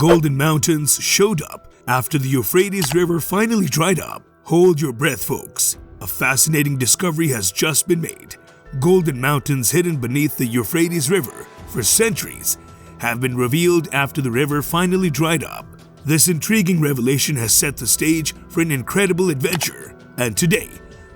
golden mountains showed up after the Euphrates River finally dried up. Hold your breath, folks. A fascinating discovery has just been made. Golden mountains hidden beneath the Euphrates River for centuries have been revealed after the river finally dried up. This intriguing revelation has set the stage for an incredible adventure. And today,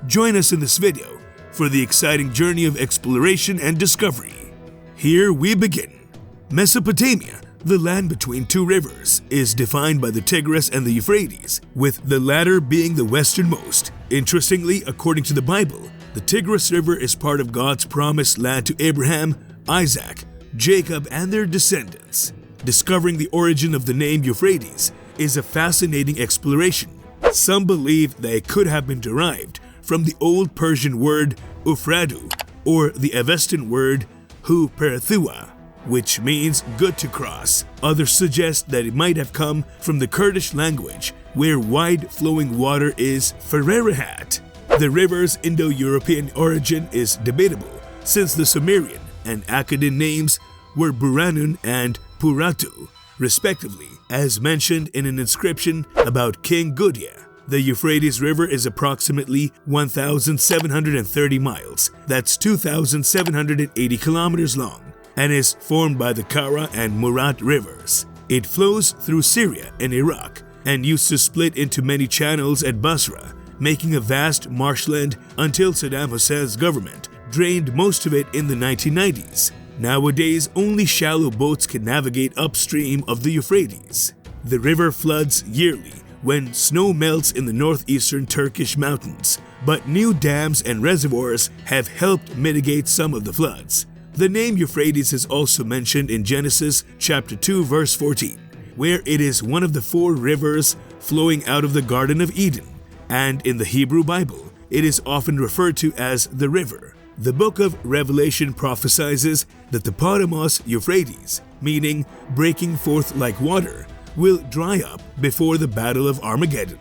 join us in this video for the exciting journey of exploration and discovery. Here we begin. Mesopotamia, the land between two rivers, is defined by the Tigris and the Euphrates, with the latter being the westernmost. Interestingly, according to the Bible, the Tigris River is part of God's promised land to Abraham, Isaac, Jacob, and their descendants. Discovering the origin of the name Euphrates is a fascinating exploration. Some believe that it could have been derived from the Old Persian word Ufradu, or the Avestan word Hu Perthua, which means good to cross. Others suggest that it might have come from the Kurdish language, where wide flowing water is Fererahat. The river's Indo-European origin is debatable, since the Sumerian and Akkadian names were Buranun and Puratu, respectively, as mentioned in an inscription about King Gudea. The Euphrates River is approximately 1,730 miles, that's 2,780 kilometers long, and is formed by the Kara and Murat rivers. It flows through Syria and Iraq and used to split into many channels at Basra, making a vast marshland until Saddam Hussein's government drained most of it in the 1990s. Nowadays, only shallow boats can navigate upstream of the Euphrates. The river floods yearly when snow melts in the northeastern Turkish mountains, but new dams and reservoirs have helped mitigate some of the floods. The name Euphrates is also mentioned in Genesis chapter 2 verse 14, where it is one of the four rivers flowing out of the Garden of Eden, and in the Hebrew Bible, it is often referred to as the river. The book of Revelation prophesies that the Potamos Euphrates, meaning breaking forth like water, will dry up before the Battle of Armageddon.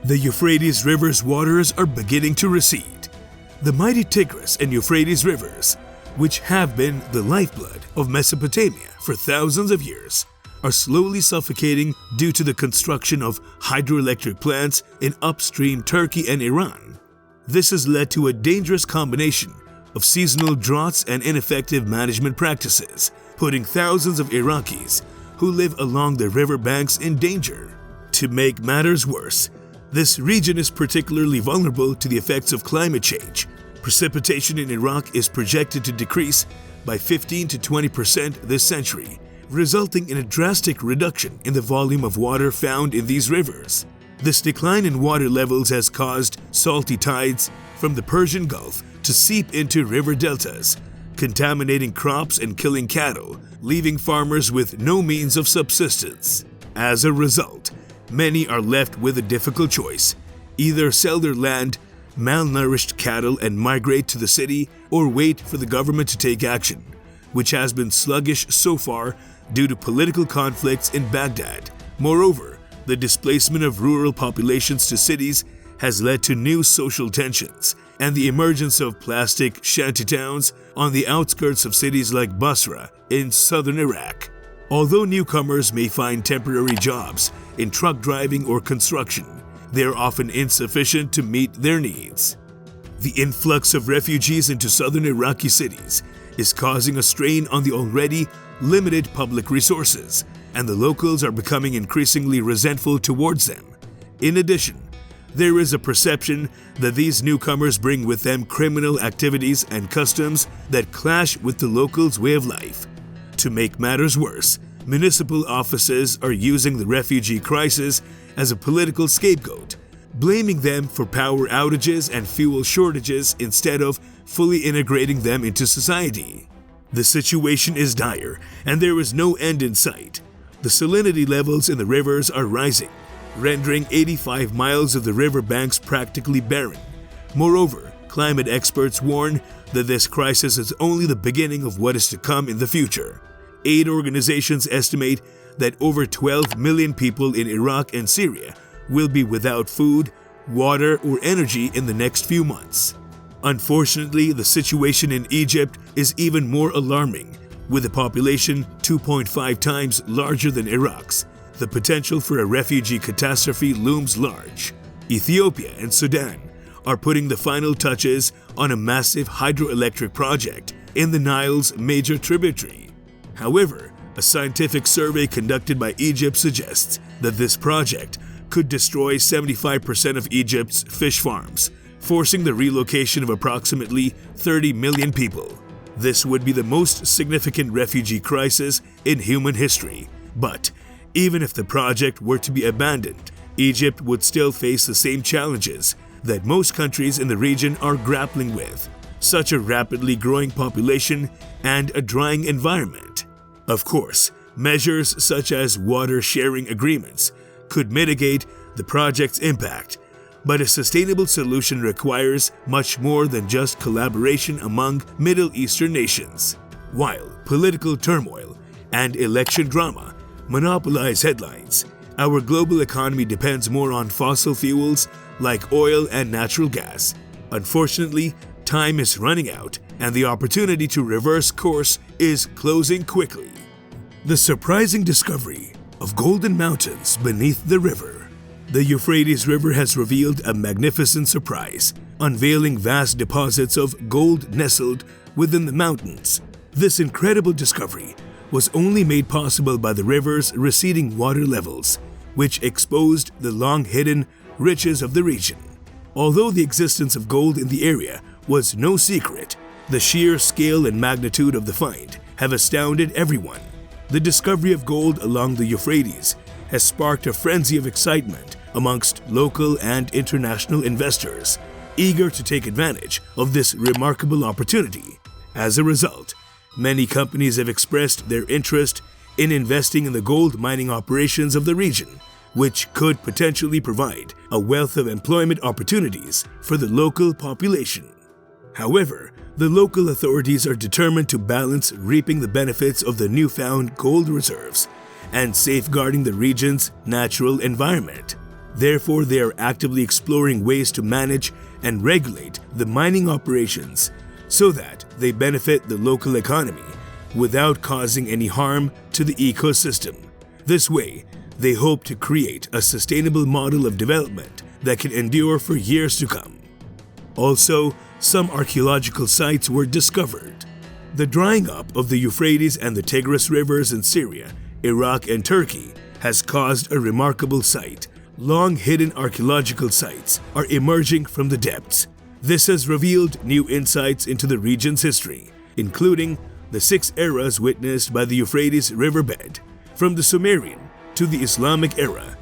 The Euphrates River's waters are beginning to recede. The mighty Tigris and Euphrates rivers, which have been the lifeblood of Mesopotamia for thousands of years, are slowly suffocating due to the construction of hydroelectric plants in upstream Turkey and Iran. This has led to a dangerous combination of seasonal droughts and ineffective management practices, putting thousands of Iraqis who live along the river banks in danger. To make matters worse, this region is particularly vulnerable to the effects of climate change. Precipitation in Iraq is projected to decrease by 15 to 20% this century, resulting in a drastic reduction in the volume of water found in these rivers. This decline in water levels has caused salty tides from the Persian Gulf to seep into river deltas, contaminating crops and killing cattle, leaving farmers with no means of subsistence. As a result, many are left with a difficult choice: either sell their land, malnourished cattle, and migrate to the city, or wait for the government to take action, which has been sluggish so far due to political conflicts in Baghdad. Moreover, the displacement of rural populations to cities has led to new social tensions and the emergence of plastic shantytowns on the outskirts of cities like Basra in southern Iraq. Although newcomers may find temporary jobs in truck driving or construction, they are often insufficient to meet their needs. The influx of refugees into southern Iraqi cities is causing a strain on the already limited public resources, and the locals are becoming increasingly resentful towards them. In addition, there is a perception that these newcomers bring with them criminal activities and customs that clash with the locals' way of life. To make matters worse, municipal offices are using the refugee crisis as a political scapegoat, blaming them for power outages and fuel shortages instead of fully integrating them into society. The situation is dire, and there is no end in sight. The salinity levels in the rivers are rising, rendering 85 miles of the river banks practically barren. Moreover, climate experts warn that this crisis is only the beginning of what is to come in the future. Aid organizations estimate that over 12 million people in Iraq and Syria will be without food, water, or energy in the next few months. Unfortunately, the situation in Egypt is even more alarming, With a population 2.5 times larger than Iraq's, the potential for a refugee catastrophe looms large. Ethiopia and Sudan are putting the final touches on a massive hydroelectric project in the Nile's major tributary. However, a scientific survey conducted by Egypt suggests that this project could destroy 75% of Egypt's fish farms, forcing the relocation of approximately 30 million people. This would be the most significant refugee crisis in human history. But even if the project were to be abandoned, Egypt would still face the same challenges that most countries in the region are grappling with, such a rapidly growing population and a drying environment. Of course, measures such as water sharing agreements could mitigate the project's impact, but a sustainable solution requires much more than just collaboration among Middle Eastern nations. While political turmoil and election drama monopolize headlines, our global economy depends more on fossil fuels like oil and natural gas. Unfortunately, time is running out and the opportunity to reverse course is closing quickly. The surprising discovery of golden mountains beneath the river. The Euphrates River has revealed a magnificent surprise, unveiling vast deposits of gold nestled within the mountains. This incredible discovery was only made possible by the river's receding water levels, which exposed the long-hidden riches of the region. Although the existence of gold in the area was no secret, the sheer scale and magnitude of the find have astounded everyone. The discovery of gold along the Euphrates has sparked a frenzy of excitement amongst local and international investors, eager to take advantage of this remarkable opportunity. As a result, many companies have expressed their interest in investing in the gold mining operations of the region, which could potentially provide a wealth of employment opportunities for the local population. However, the local authorities are determined to balance reaping the benefits of the newfound gold reserves and safeguarding the region's natural environment. Therefore, they are actively exploring ways to manage and regulate the mining operations so that they benefit the local economy without causing any harm to the ecosystem. This way, they hope to create a sustainable model of development that can endure for years to come. Also, some archaeological sites were discovered. The drying up of the Euphrates and the Tigris rivers in Syria, Iraq, and Turkey has caused a remarkable sight. Long-hidden archaeological sites are emerging from the depths. This has revealed new insights into the region's history, including the 6 eras witnessed by the Euphrates riverbed, from the Sumerian to the Islamic era.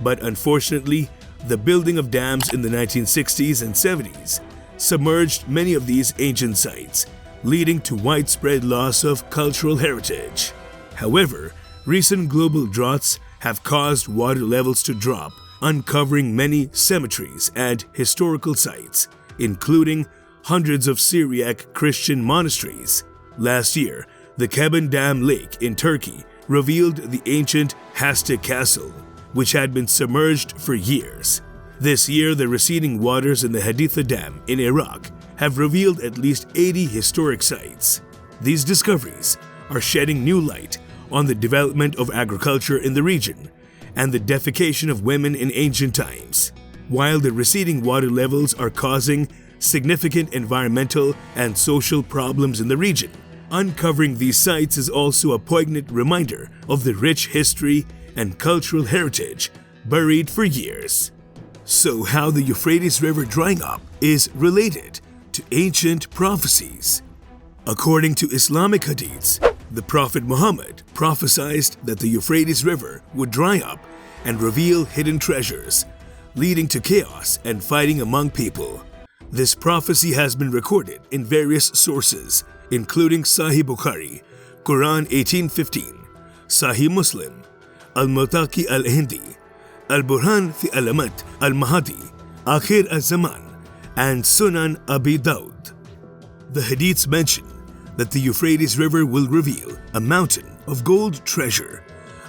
But unfortunately, the building of dams in the 1960s and 70s submerged many of these ancient sites, leading to widespread loss of cultural heritage. However, recent global droughts have caused water levels to drop, uncovering many cemeteries and historical sites, including hundreds of Syriac Christian monasteries. Last year, the Keban Dam Lake in Turkey revealed the ancient Hastik Castle, which had been submerged for years. This year, the receding waters in the Haditha Dam in Iraq have revealed at least 80 historic sites. These discoveries are shedding new light on the development of agriculture in the region and the defecation of women in ancient times. While the receding water levels are causing significant environmental and social problems in the region, uncovering these sites is also a poignant reminder of the rich history and cultural heritage buried for years. So, how the Euphrates River drying up is related to ancient prophecies. According to Islamic hadiths, the Prophet Muhammad prophesied that the Euphrates River would dry up and reveal hidden treasures, leading to chaos and fighting among people. This prophecy has been recorded in various sources, including Sahih Bukhari, Quran 18:15, Sahih Muslim, Al-Mutaqi al-Hindi, Al-Burhan fi Alamat al-Mahdi, Akhir al-Zaman, and Sunan Abi Dawud. The hadiths mention that the Euphrates River will reveal a mountain of gold treasure,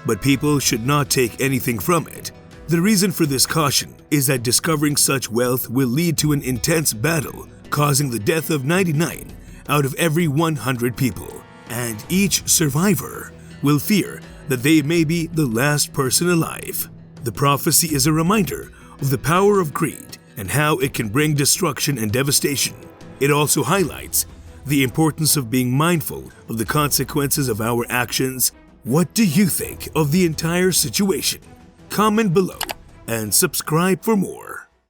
but people should not take anything from it. The reason for this caution is that discovering such wealth will lead to an intense battle, causing the death of 99 out of every 100 people, and each survivor will fear that they may be the last person alive. The prophecy is a reminder of the power of greed and how it can bring destruction and devastation. It also highlights the importance of being mindful of the consequences of our actions. What do you think of the entire situation? Comment below and subscribe for more.